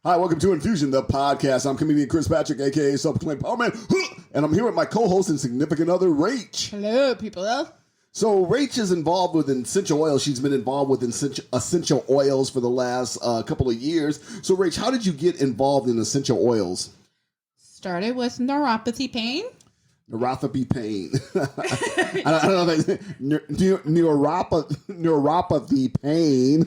Hi, welcome to Infusion, the podcast. I'm comedian Chris Patrick, a.k.a. Self-Proclaimed Power Man, and I'm here with my co-host and significant other, Rach. Hello, people. So Rach is involved with essential oils. She's been involved with essential oils for the last couple of years. So Rach, how did you get involved in essential oils? Started with neuropathy pain. Neuropathy pain. I don't know if that's neuropathy pain.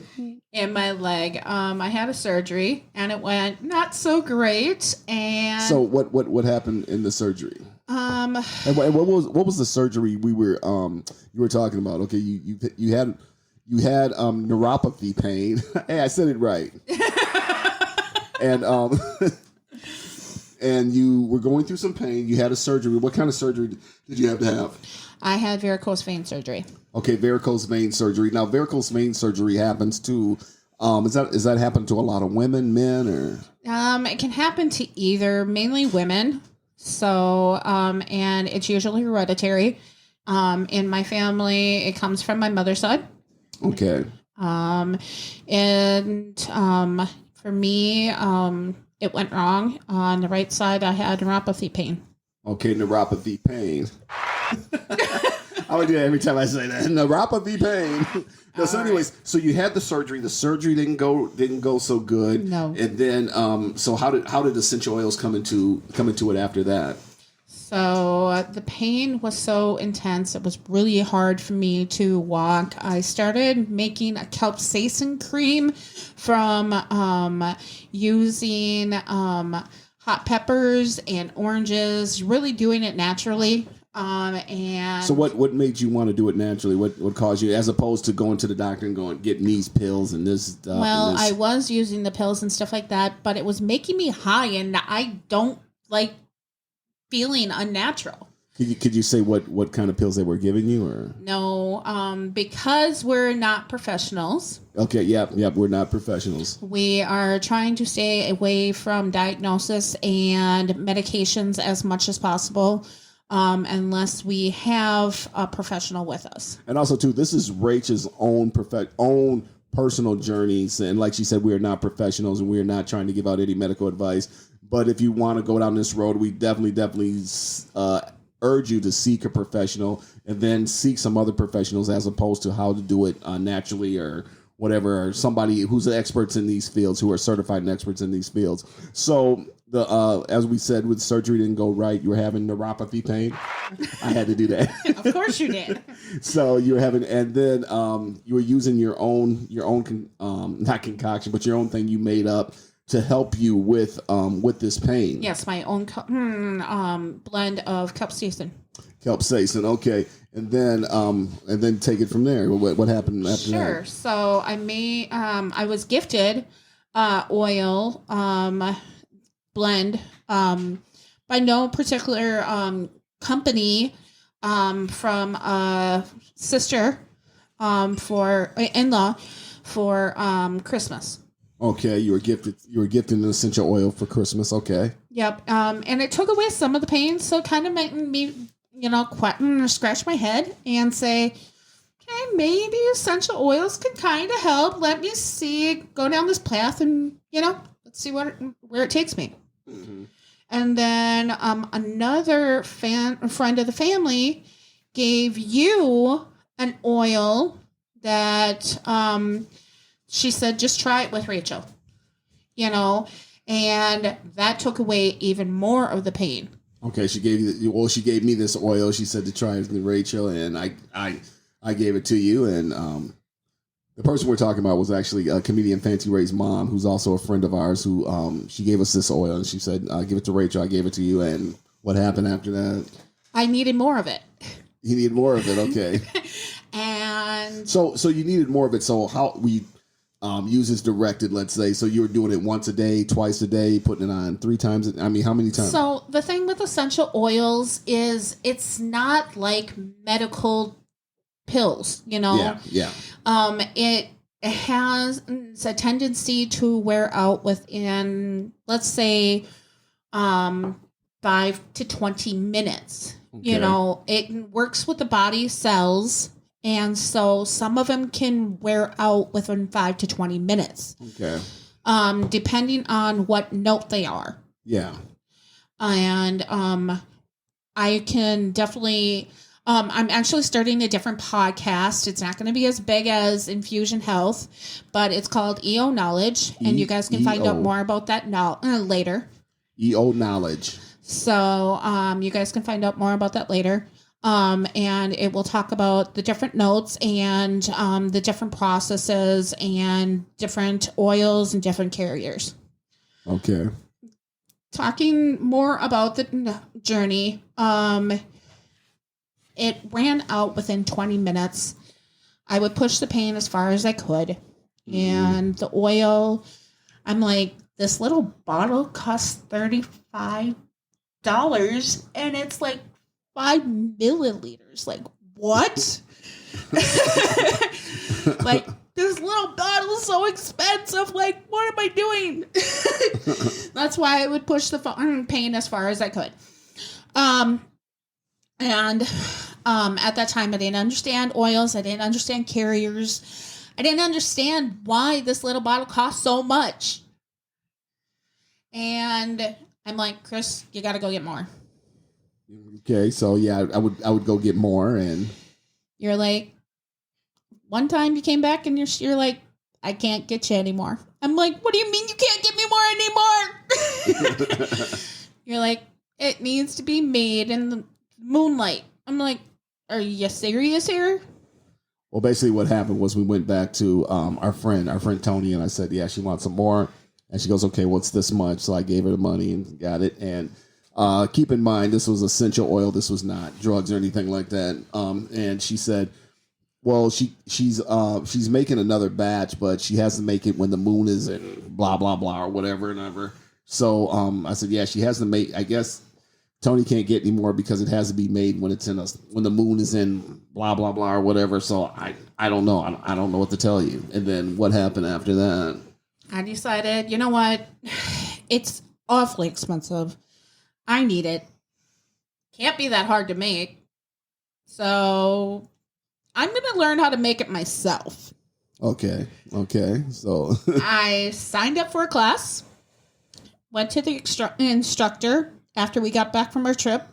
In my leg. I had a surgery and it went not so great. And so what happened in the surgery? And what was the surgery you were talking about? Okay, you had neuropathy pain. Hey, I said it right. And and you were going through some pain. You had a surgery. What kind of surgery did you have to have? I had varicose vein surgery. Okay, varicose vein surgery. Now, varicose vein surgery happens to, is that happen to a lot of women, men, or? It can happen to either, mainly women. So, and it's usually hereditary. In my family, it comes from my mother's side. Okay. For me, it went wrong. On the right side, I had neuropathy pain. Okay, neuropathy pain. I would do that every time I say that. Neuropathy pain. No, so anyways, so you had the surgery. The surgery didn't go so good. No. And then, so how did essential oils come into it after that? So the pain was so intense. It was really hard for me to walk. I started making a capsaicin cream from using hot peppers and oranges, really doing it naturally. And so what made you want to do it naturally? What caused you, as opposed to going to the doctor and getting these pills and this stuff? Well, I was using the pills and stuff like that, but it was making me high, and I don't like feeling unnatural. Could you say what kind of pills they were giving you, or no? Because we're not professionals. Okay, yep, we're not professionals. We are trying to stay away from diagnosis and medications as much as possible. Unless we have a professional with us. And also, too, this is Rachel's own personal journeys. And like she said, we are not professionals and we are not trying to give out any medical advice. But if you want to go down this road, we definitely urge you to seek a professional and then seek some other professionals as opposed to how to do it naturally or whatever, or somebody who's experts in these fields, who are certified experts in these fields. So as we said, with surgery didn't go right, you were having neuropathy pain. I had to do that. Of course you did. So you were having, and then you were using your own not concoction, but your own thing you made up to help you with this pain. Yes, my own blend of capsaicin. Capsaicin, okay, and then take it from there. What happened after that? Sure. So I was gifted oil blend by no particular company from a sister for in-law for Christmas. Okay, you were gifted an essential oil for Christmas. Okay. Yep. And it took away some of the pain, so it kind of made me, scratch my head and say, okay, maybe essential oils could kind of help. Let me see, go down this path and, let's see where it takes me. Mm-hmm. And then another friend of the family gave you an oil that she said, just try it with Rachel, and that took away even more of the pain. Okay, she gave me this oil. She said to try it with Rachel, and I gave it to you. And the person we're talking about was actually comedian Fancy Ray's mom, who's also a friend of ours, who she gave us this oil, and she said, give it to Rachel. I gave it to you. And what happened after that? I needed more of it. You needed more of it, okay. And so you needed more of it. So how we use this directed, let's say. So you were doing it once a day, twice a day, putting it on 3 times. I mean, how many times? So the thing with essential oils is it's not like medical pills, Yeah. It has a tendency to wear out within, let's say, 5 to 20 minutes. Okay. It works with the body cells. And so some of them can wear out within 5 to 20 minutes. Okay. depending on what note they are. Yeah. And I can definitely. I'm actually starting a different podcast. It's not going to be as big as Infusion Health, but it's called EO Knowledge, and you guys can find out more about that now later. EO Knowledge. So you guys can find out more about that later. And it will talk about the different notes and the different processes and different oils and different carriers. Okay. Talking more about the journey, it ran out within 20 minutes. I would push the pain as far as I could. Mm-hmm. And the oil, I'm like, this little bottle costs $35 and it's like 5 milliliters. Like, what? Like, this little bottle is so expensive. Like, what am I doing? That's why I would push the pain as far as I could. And at that time, I didn't understand oils. I didn't understand carriers. I didn't understand why this little bottle cost so much. And I'm like, Chris, you got to go get more. Okay, so yeah, I would go get more, and you're like, one time you came back and you're like, I can't get you anymore. I'm like, what do you mean you can't get me more anymore? You're like, it needs to be made in the moonlight. I'm like, are you serious here? Well, basically what happened was we went back to our friend Tony, and I said, yeah, she wants some more. And she goes, okay, what's this much? So I gave her the money and got it. And keep in mind, this was essential oil. This was not drugs or anything like that. And she said, well, she's making another batch, but she has to make it when the moon is in blah, blah, blah, or whatever and ever. So I said, yeah, she has to make, I guess Tony can't get any more because it has to be made when it's when the moon is in blah, blah, blah, or whatever. So I don't know. I don't know what to tell you. And then what happened after that? I decided, you know what? It's awfully expensive. I need it. Can't be that hard to make. So I'm going to learn how to make it myself. Okay. So I signed up for a class, went to the instructor after we got back from our trip,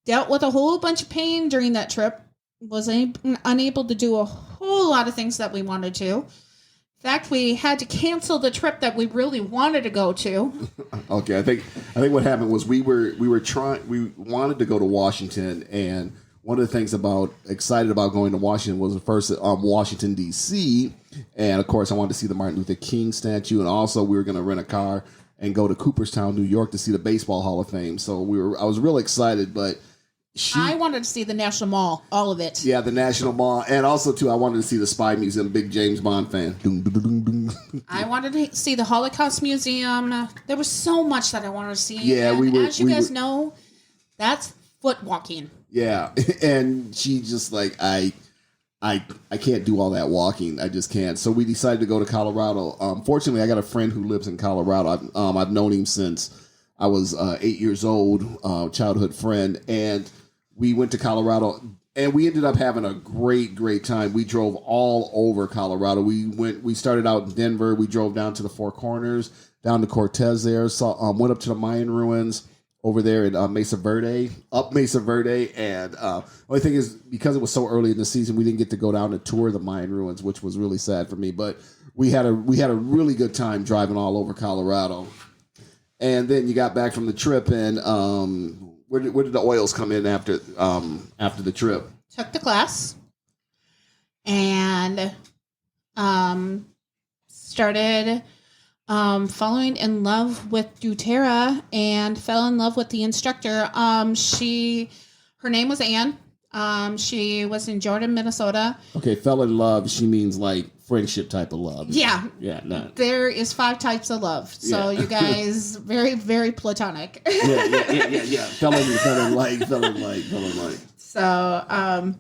dealt with a whole bunch of pain during that trip, was unable to do a whole lot of things that we wanted to. In fact, we had to cancel the trip that we really wanted to go to. Okay, I think what happened was we wanted to go to Washington, and one of the things excited about going to Washington was first Washington D.C., and of course I wanted to see the Martin Luther King statue, and also we were going to rent a car and go to Cooperstown, New York, to see the Baseball Hall of Fame. So I was real excited, but I wanted to see the National Mall, all of it. Yeah, the National Mall. And also, too, I wanted to see the Spy Museum. Big James Bond fan. I wanted to see the Holocaust Museum. There was so much that I wanted to see. Yeah, and as you guys know, that's foot walking. Yeah, and she just like, I can't do all that walking. I just can't. So we decided to go to Colorado. Fortunately, I got a friend who lives in Colorado. I've known him since I was 8 years old, childhood friend, and we went to Colorado, and we ended up having a great time. We drove all over Colorado. We started out in Denver. We drove down to the Four Corners, down to Cortez there. Went up to the Mayan ruins over there in Mesa Verde. And only thing is, because it was so early in the season, we didn't get to go down and tour the Mayan ruins, which was really sad for me. But we had a really good time driving all over Colorado. And then you got back from the trip, and where did the oils come in after the trip? Took the class and started falling in love with doTerra and fell in love with the instructor. Her name was Anne. She was in Jordan, Minnesota. Okay, fell in love. She means like friendship type of love. Yeah. Yeah, no. There is 5 types of love. So you guys, very, very platonic. Yeah. Fell in like. So,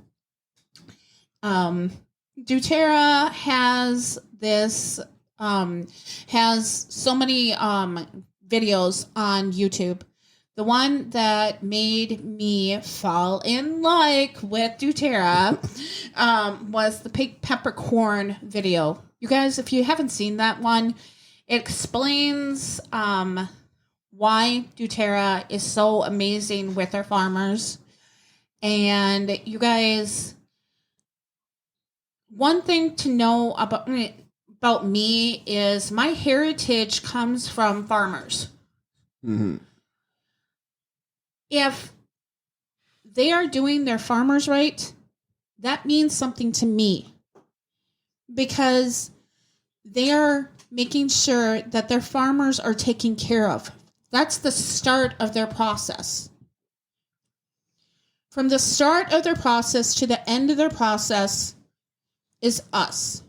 doTerra has this, has so many videos on YouTube. The one that made me fall in like with doTerra was the pig peppercorn video. You guys, if you haven't seen that one, It explains why doTerra is so amazing with our farmers. And you guys, one thing to know about me is my heritage comes from farmers. Mm-hmm. If they are doing their farmers right, that means something to me because they are making sure that their farmers are taken care of. That's the start of their process. From the start of their process to the end of their process is us.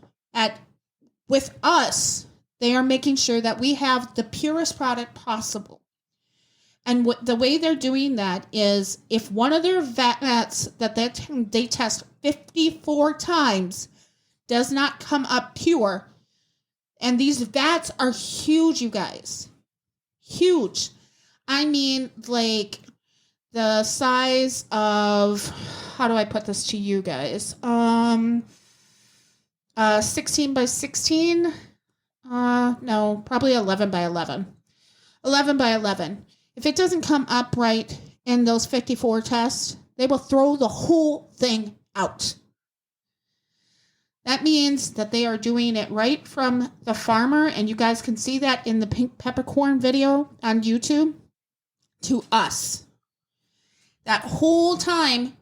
With us, they are making sure that we have the purest product possible. And the way they're doing that is if one of their vats that they test 54 times does not come up pure, and these vats are huge, you guys. Huge. I mean, like the size of, how do I put this to you guys? 16 by 16? No, probably 11 by 11. 11 by 11. If it doesn't come up right in those 54 tests, they will throw the whole thing out. That means that they are doing it right from the farmer, and you guys can see that in the pink peppercorn video on YouTube, to us. That whole time,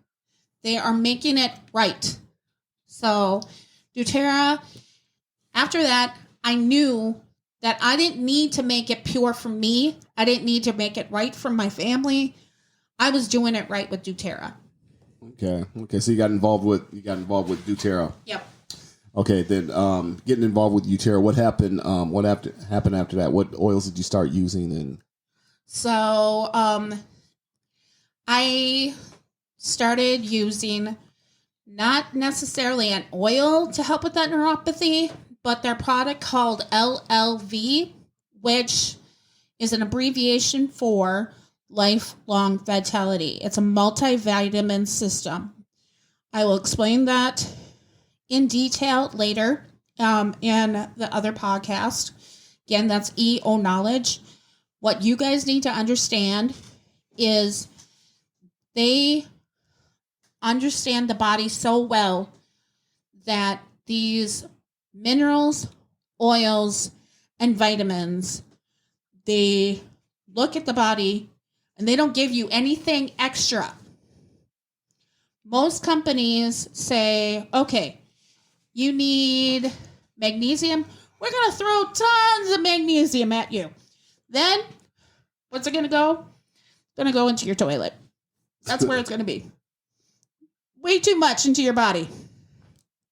they are making it right. So, doTerra, after that, I knew that I didn't need to make it pure for me. I didn't need to make it right for my family. I was doing it right with doTerra. Okay. So you got involved with doTerra. Yep. Okay, then getting involved with doTerra, what happened? What happened after that? What oils did you start using? And so I started using not necessarily an oil to help with that neuropathy, but their product called LLV, which is an abbreviation for lifelong vitality. It's a multivitamin system. I will explain that in detail later in the other podcast. Again, that's EO Knowledge. What you guys need to understand is they understand the body so well that these minerals, oils, and vitamins, they look at the body and they don't give you anything extra. Most companies say, okay, you need magnesium. We're going to throw tons of magnesium at you. Then, what's it going to go? It's going to go into your toilet. That's where it's going to be. Way too much into your body.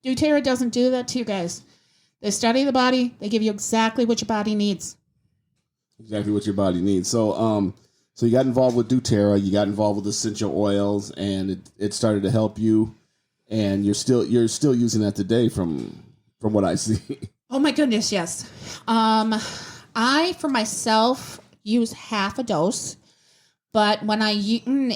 doTerra doesn't do that to you guys. They study the body. They give you exactly what your body needs. Exactly what your body needs. So, so you got involved with doTerra. You got involved with essential oils, and it started to help you. And you're still using that today, from what I see. Oh my goodness, yes. I for myself use half a dose, but when I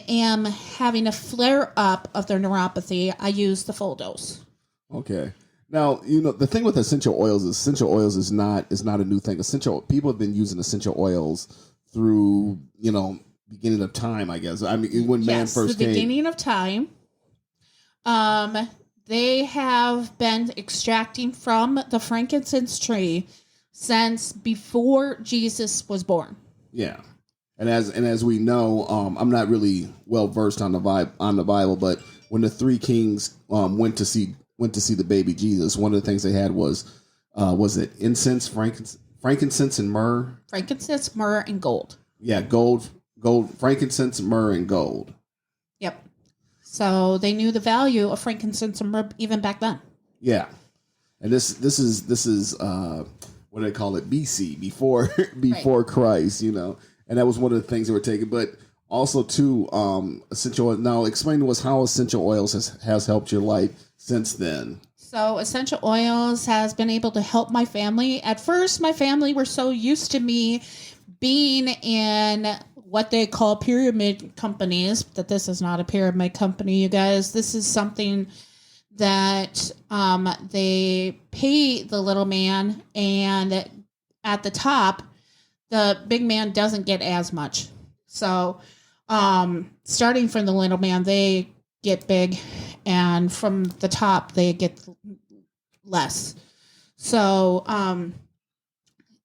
am having a flare up of their neuropathy, I use the full dose. Okay. Now, the thing with essential oils is not a new thing. People have been using essential oils through, beginning of time, I guess. I mean, when man first came. The beginning of time. They have been extracting from the frankincense tree since before Jesus was born. Yeah. And as we know, I'm not really well versed on the Bible, but when the three kings went to see the baby Jesus, one of the things they had was it incense, frankincense, and myrrh? Frankincense, myrrh, and gold. Yeah, gold, frankincense, myrrh, and gold. Yep. So they knew the value of frankincense and myrrh even back then. Yeah, and this is what do they call it? BC, before right. Christ, and that was one of the things they were taking. But also too, essential oils. Now, explain to us how essential oils has helped your life since then. So essential oils has been able to help my family. At first, my family were so used to me being in what they call pyramid companies, that this is not a pyramid company, you guys. This is something that they pay the little man, and at the top, the big man doesn't get as much. So starting from the little man, they get big, and from the top, they get less. So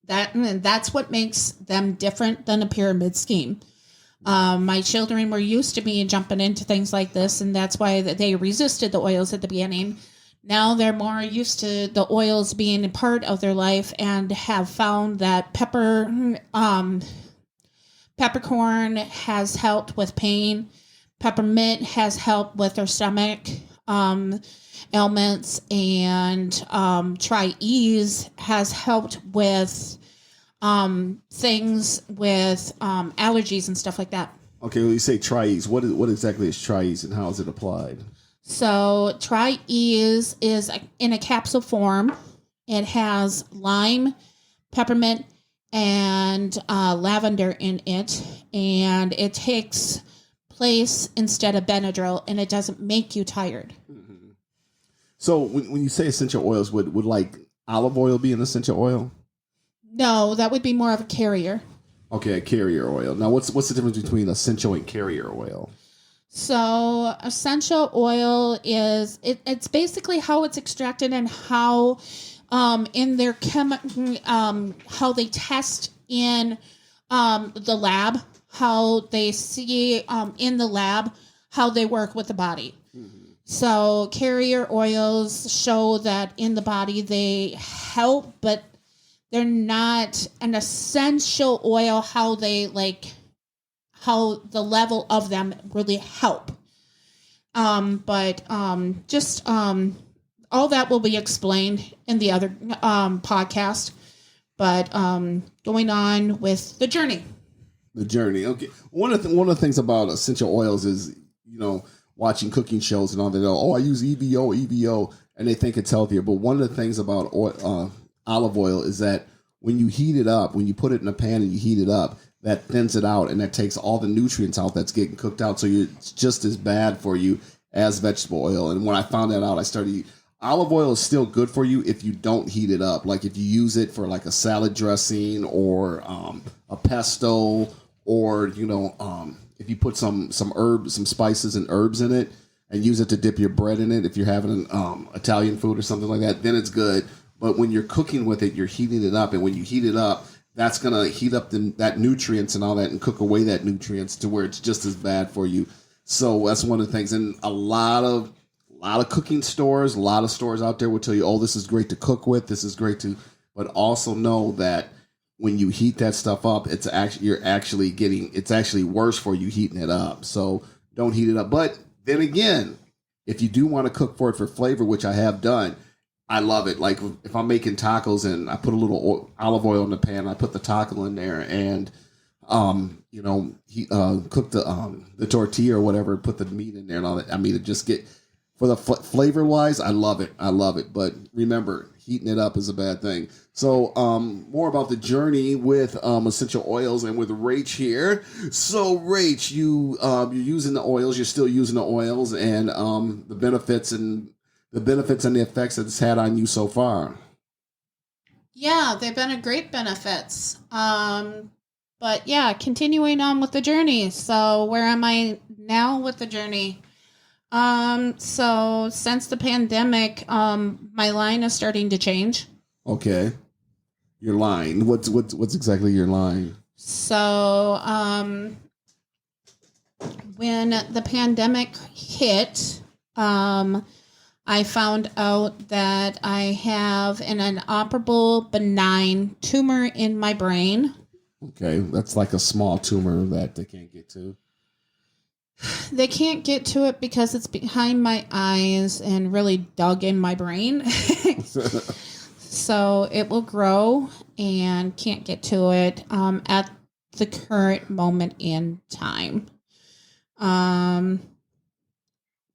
that's what makes them different than a pyramid scheme. My children were used to me jumping into things like this, and that's why they resisted the oils at the beginning. Now they're more used to the oils being a part of their life and have found that peppercorn has helped with pain. Peppermint has helped with their stomach ailments, and Tri-Ease has helped with things with allergies and stuff like that. Okay, when you say Tri-Ease, what exactly is Tri-Ease and how is it applied? So Tri-Ease is in a capsule form. It has lime, peppermint, and lavender in it, and it takes place instead of Benadryl, and it doesn't make you tired. Mm-hmm. So when you say essential oils, would like olive oil be an essential oil? No, that would be more of a carrier. Okay, a carrier oil. Now, what's the difference between essential and carrier oil? So essential oil is it's basically how it's extracted and how in their how they test in the lab, how they see in the lab how they work with the body. Mm-hmm. So carrier oils show that in the body they help, but they're not an essential oil. How they how the level of them really help. But all that will be explained in the other podcast. But going on with the journey. The journey. Okay. One of the things about essential oils is, watching cooking shows and all that. Oh, I use EVO, and they think it's healthier. But one of the things about olive oil is that when you heat it up, when you put it in a pan and you heat it up, that thins it out and that takes all the nutrients out that's getting cooked out. So it's just as bad for you as vegetable oil. And when I found that out, I started olive oil is still good for you if you don't heat it up. Like if you use it for like a salad dressing or a pesto, or if you put some herbs, some spices and herbs in it and use it to dip your bread in it, if you're having Italian food or something like that, then it's good. But when you're cooking with it, you're heating it up, and when you heat it up, that's gonna heat up that nutrients and all that, and cook away that nutrients to where it's just as bad for you. So that's one of the things. And a lot of cooking stores, a lot of stores out there will tell you, "Oh, this is great to cook with. This is great to," but also know that when you heat that stuff up, it's actually worse for you heating it up. So don't heat it up. But then again, if you do want to cook for it for flavor, which I have done, I love it. Like if I'm making tacos and I put a little olive oil in the pan, I put the taco in there and, cook the tortilla or whatever, put the meat in there and all that. I mean, it just for the flavor wise, I love it. But remember, heating it up is a bad thing. So more about the journey with essential oils and with Rach here. So Rach, you're using the oils. You're still using the oils and the benefits and the effects that it's had on you so far. Yeah, they've been a great benefits. But yeah, continuing on with the journey. So where am I now with the journey? So since the pandemic, my line is starting to change. Okay. Your line. What's exactly your line? So, when the pandemic hit, I found out that I have an inoperable benign tumor in my brain. Okay, that's like a small tumor that they can't get to. They can't get to it because it's behind my eyes and really dug in my brain. So it will grow and can't get to it at the current moment in time.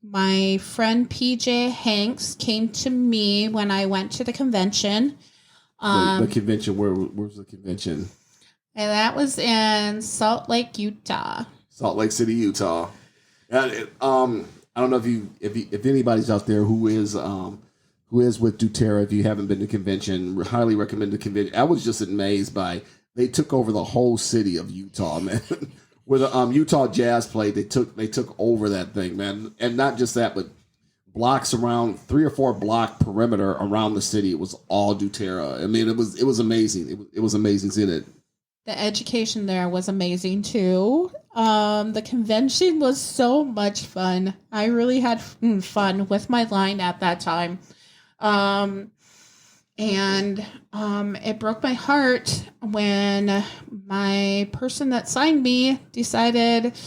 My friend PJ Hanks came to me when I went to the convention. The convention, where was the convention? And that was in Salt Lake, Utah. Salt Lake City, Utah. And I don't know if anybody's out there who who is with doTerra. If you haven't been to convention, highly recommend the convention. I was just amazed by they took over the whole city of Utah, man. Where the Utah Jazz played, they took over that thing, man. And not just that, but blocks around 3 or 4 block perimeter around the city. It was all doTerra. I mean, it was amazing. It was amazing seeing it. The education there was amazing too. The convention was so much fun. I really had fun with my line at that time. It broke my heart when my person that signed me decided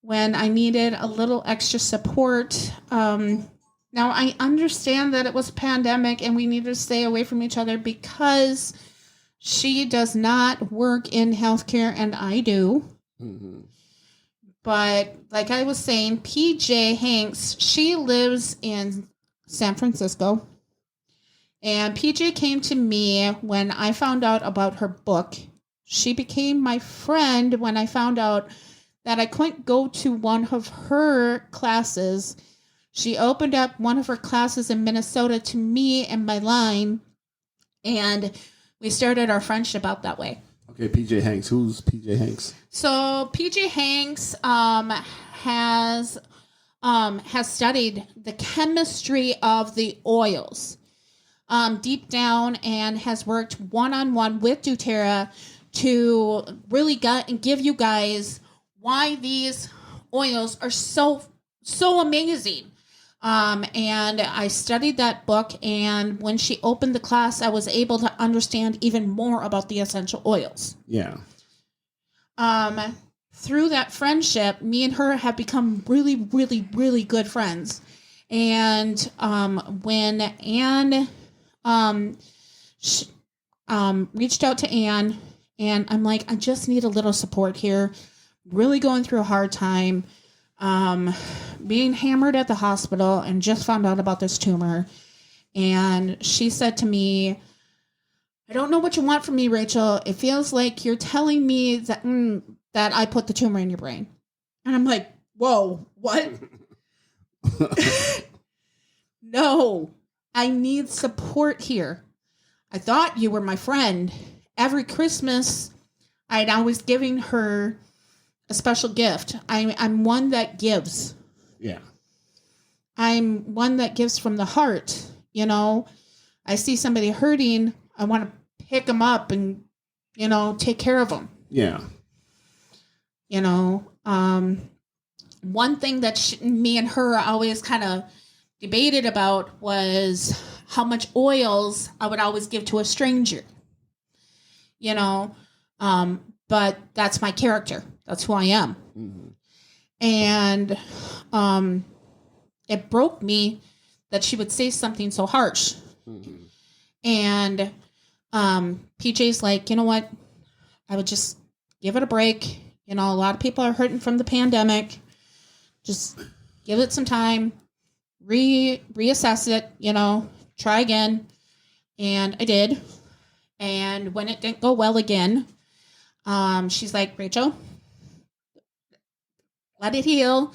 when I needed a little extra support. Now, I understand that it was a pandemic and we needed to stay away from each other because she does not work in healthcare and I do. Mm-hmm. But like I was saying, PJ Hanks, she lives in San Francisco. And PJ came to me when I found out about her book. She became my friend when I found out that I couldn't go to one of her classes. She opened up one of her classes in Minnesota to me and my line, and we started our friendship out that way. Okay, PJ Hanks. Who's PJ Hanks? So PJ Hanks has studied the chemistry of the oils deep down and has worked one-on-one with doTerra to really give you guys why these oils are so amazing. And I studied that book, and when she opened the class, I was able to understand even more about the essential oils. Yeah. Through that friendship, me and her have become really, really, really good friends. And when Anne reached out to Anne, and I'm like, I just need a little support here. Really going through a hard time. Being hammered at the hospital and just found out about this tumor. And she said to me, I don't know what you want from me, Rachel. It feels like you're telling me that that I put the tumor in your brain. And I'm like, whoa, what? No, I need support here. I thought you were my friend. Every Christmas, I'd always giving her a special gift. I'm one that gives. Yeah. I'm one that gives from the heart. You know, I see somebody hurting, I want to pick them up and, take care of them. Yeah. One thing that me and her always kind of debated about was how much oils I would always give to a stranger. But that's my character. That's who I am. Mm-hmm. And it broke me that she would say something so harsh. Mm-hmm. And PJ's like, you know what? I would just give it a break. A lot of people are hurting from the pandemic. Just give it some time. Reassess it, try again. And I did. And when it didn't go well again, she's like, Rachel, let it heal,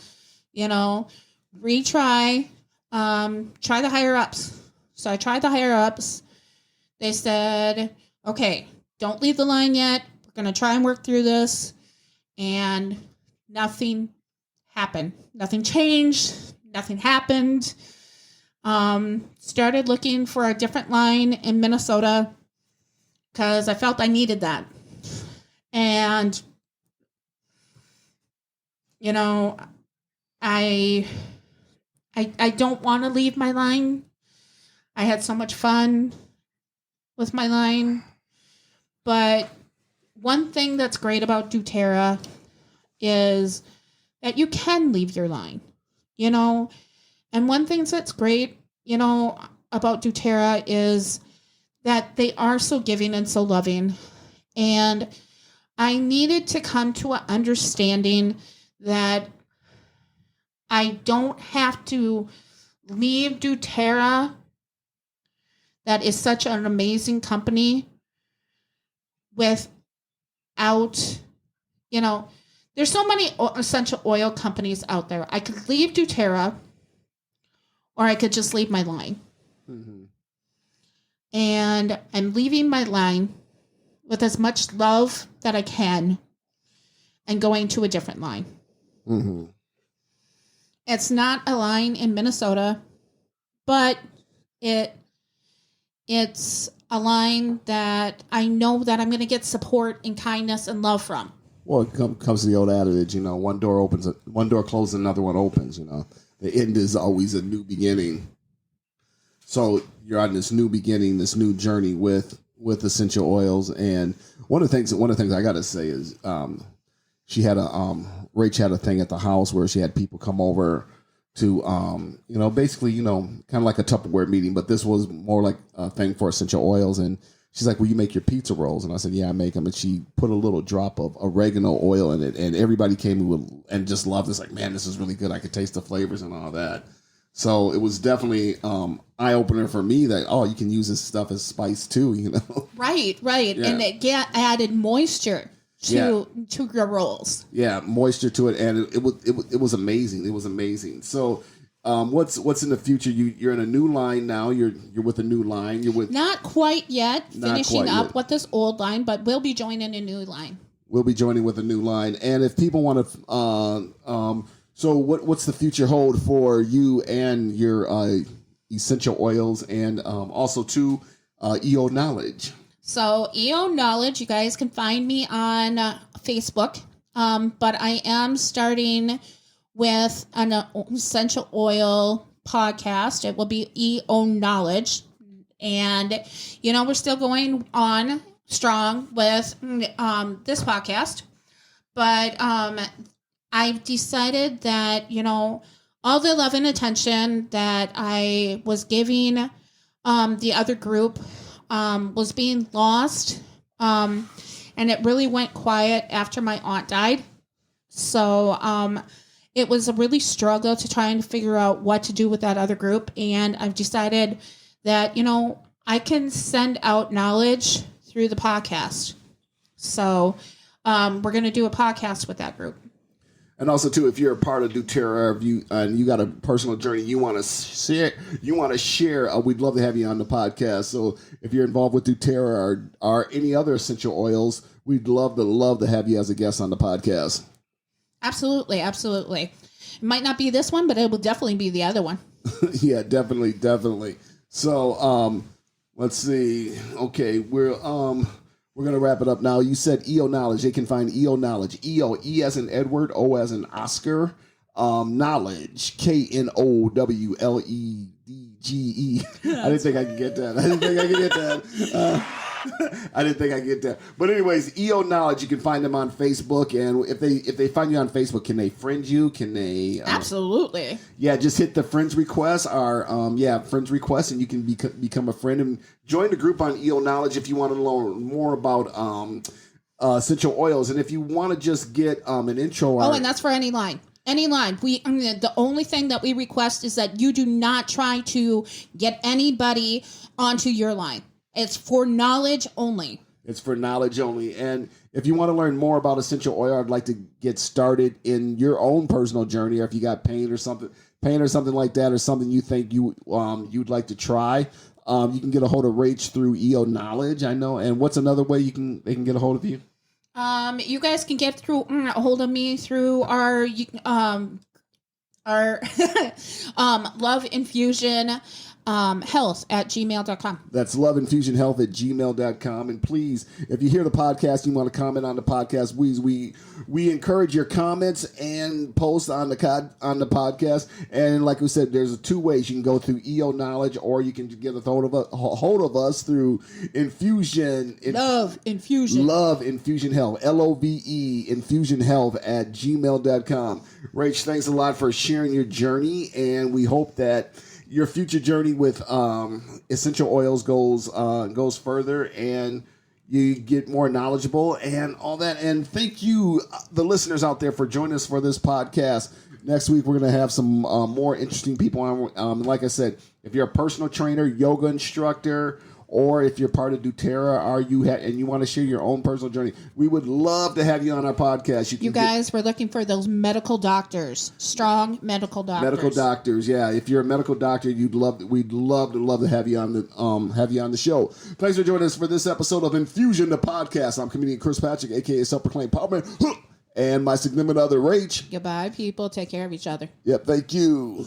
retry, try the higher ups. So I tried the higher ups. They said, okay, don't leave the line yet. We're going to try and work through this. And nothing happened. Nothing changed. Nothing happened. Started looking for a different line in Minnesota because I felt I needed that. And, I don't want to leave my line. I had so much fun with my line. But one thing that's great about doTerra is that you can leave your line, And one thing that's great, about doTerra is that they are so giving and so loving. And I needed to come to an understanding that I don't have to leave doTerra, that is such an amazing company, without, there's so many essential oil companies out there. I could leave doTerra, or I could just leave my line. Mm-hmm. and I'm leaving my line with as much love that I can and going to a different line. Mm-hmm. It's not a line in Minnesota, but it's a line that I know that I'm going to get support and kindness and love from. Well, it comes to the old adage, one door closes, another one opens. The end is always a new beginning. So you're on this new beginning, this new journey with essential oils. And one of the things I got to say is, she had Rach had a thing at the house where she had people come over to, basically, kind of like a Tupperware meeting, but this was more like a thing for essential oils. And she's like, will you make your pizza rolls? And I said, yeah, I make them. And she put a little drop of oregano oil in it. And everybody came and just loved this. Like, man, this is really good. I could taste the flavors and all that. So it was definitely eye-opener for me that, you can use this stuff as spice too, Right. Yeah. And it added moisture to your rolls. Yeah, moisture to it. And it was amazing. It was amazing. So what's in the future? You're in a new line now. You're with a new line. You're with Not quite yet. Finishing up with this old line, but we'll be joining a new line. We'll be joining with a new line. And if people want to, so what's the future hold for you and your essential oils, and also too EO Knowledge? So EO Knowledge, you guys can find me on Facebook, but I am starting with an essential oil podcast. It will be EO Knowledge. And, we're still going on strong with this podcast. But I've decided that, all the love and attention that I was giving the other group was being lost. And it really went quiet after my aunt died. So it was a really struggle to try and figure out what to do with that other group. And I've decided that, I can send out knowledge through the podcast. So we're going to do a podcast with that group. And also, too, if you're a part of doTerra, and you got a personal journey you want to share, we'd love to have you on the podcast. So if you're involved with doTerra or any other essential oils, we'd love to have you as a guest on the podcast. Absolutely. It might not be this one, but it will definitely be the other one. Yeah, definitely. So let's see. Okay, we're going to wrap it up now. You said EO Knowledge. They can find EO Knowledge. EO, E as in Edward, O as in Oscar. Knowledge, KNOWLEDGE. I didn't think I could get that. I didn't think I could get that. But anyways, EO Knowledge, you can find them on Facebook. And if they find you on Facebook, can they friend you? Can they? Absolutely. Yeah, just hit the friends request friends request, and you can become a friend and join the group on EO Knowledge if you want to learn more about essential oils. And if you want to just get an intro. And that's for any line. Any line. The only thing that we request is that you do not try to get anybody onto your line. It's for knowledge only. It's for knowledge only. And if you want to learn more about essential oil, I'd like to get started in your own personal journey, or if you got pain or something like that, or something you think you'd like to try, you can get a hold of Rach through EO Knowledge, I know. And what's another way they can get a hold of you? You guys can get a hold of me through our Love Infusion health@gmail.com. That's loveinfusionhealth@gmail.com. And please, if you hear the podcast, you want to comment on the podcast, we encourage your comments and posts on the podcast. And like we said, there's two ways. You can go through EO Knowledge, or you can get a hold of us through Infusion. Love Infusion Health, LOVE infusionhealth@gmail.com. Rach, thanks a lot for sharing your journey, and we hope that your future journey with essential oils goes further, and you get more knowledgeable and all that. And thank you, the listeners out there, for joining us for this podcast. Next week, we're going to have some more interesting people on. Like I said, if you're a personal trainer, yoga instructor, or if you're part of doTerra, and you want to share your own personal journey, we would love to have you on our podcast. You guys, we're looking for those medical doctors, strong medical doctors. Medical doctors, yeah. If you're a medical doctor, we'd love to have you on the show. Thanks for joining us for this episode of Infusion, the podcast. I'm comedian Chris Patrick, aka self-proclaimed Power Man, and my significant other, Rach. Goodbye, people. Take care of each other. Yep, thank you.